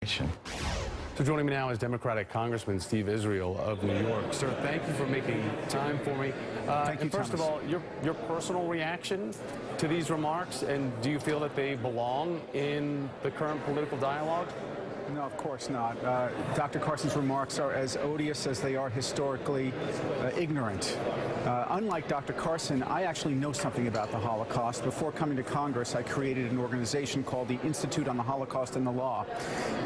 So joining me now is Democratic Congressman Steve Israel of New York. Sir, thank you for making time for me. Thank you, first Thomas. of all, your personal reaction to these remarks, and do you feel that they belong in the current political dialogue? No, of course not. Dr. Carson's remarks are as odious as they are historically ignorant. Unlike Dr. Carson, I actually know something about the Holocaust. Before coming to Congress, I created an organization called the Institute on the Holocaust and the Law.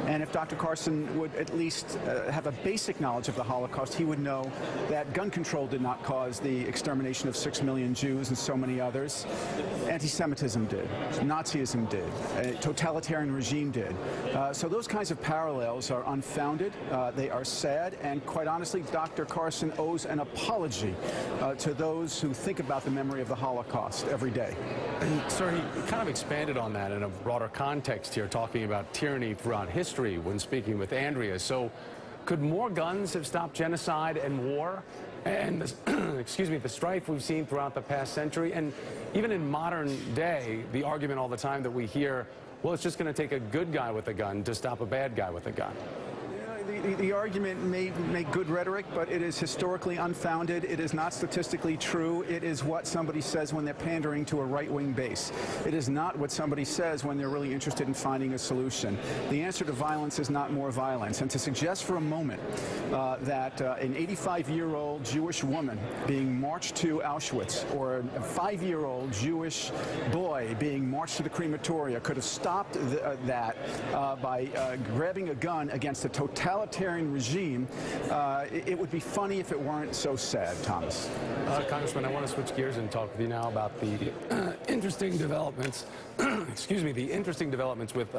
And if Dr. Carson would at least have a basic knowledge of the Holocaust, he would know that gun control did not cause the extermination of 6 million Jews and so many others. Anti-Semitism did. Nazism did. A totalitarian regime did. So those kinds of parallels are unfounded. They are sad. And quite honestly, Dr. Carson owes an apology to those who think about the memory of the Holocaust every day. And, sir, he kind of expanded on that in a broader context here, talking about tyranny throughout history when speaking with Andrea. So could more guns have stopped genocide and war and the strife we've seen throughout the past century? And even in modern day, the argument all the time that we hear, well, it's just going to take a good guy with a gun to stop a bad guy with a gun. The argument may make good rhetoric, but it is historically unfounded. It is not statistically true. It is what somebody says when they're pandering to a right-wing base. It is not what somebody says when they're really interested in finding a solution. The answer to violence is not more violence. And to suggest for a moment that an 85-year-old Jewish woman being marched to Auschwitz or a 5-year-old Jewish boy being marched to the crematoria could have stopped that by grabbing a gun against a totalitarian regime, it would be funny if it weren't so sad, Thomas. Congressman, I want to switch gears and talk with you now about the interesting developments, the interesting developments with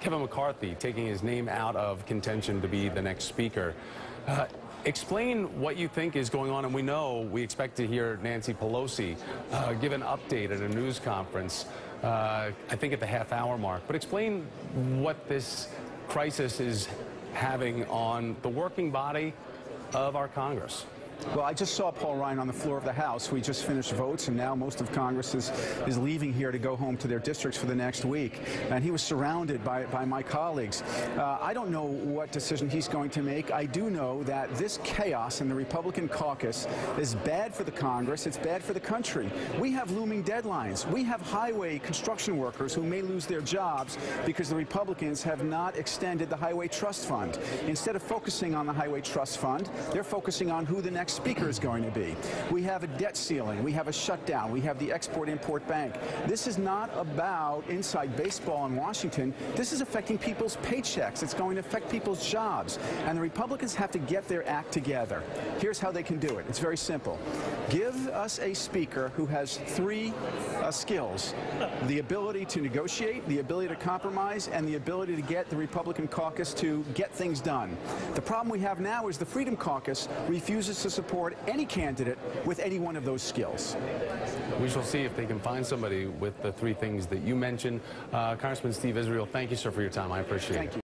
Kevin McCarthy taking his name out of contention to be the next speaker. Explain what you think is going on, and we expect to hear Nancy Pelosi give an update at a news conference, I think at the half-hour mark. But explain what this crisis is having on the working body of our Congress. Well, I just saw Paul Ryan on the floor of the House. We just finished votes, and now most of Congress is leaving here to go home to their districts for the next week. And he was surrounded by my colleagues. I don't know what decision he's going to make. I do know that this chaos in the Republican caucus is bad for the Congress. It's bad for the country. We have looming deadlines. We have highway construction workers who may lose their jobs because the Republicans have not extended the Highway Trust Fund. Instead of focusing on the Highway Trust Fund, they're focusing on who the next speaker is going to be. We have a debt ceiling. We have a shutdown. We have the Export-Import Bank. This is not about inside baseball in Washington. This is affecting people's paychecks. It's going to affect people's jobs. And the Republicans have to get their act together. Here's how they can do it. It's very simple. Give us a speaker who has three skills: the ability to negotiate, the ability to compromise, and the ability to get the Republican caucus to get things done. The problem we have now is the Freedom Caucus refuses to support any candidate with any one of those skills. We shall see if they can find somebody with the three things that you mentioned. Congressman Steve Israel, thank you, sir, for your time. I appreciate it. Thank you.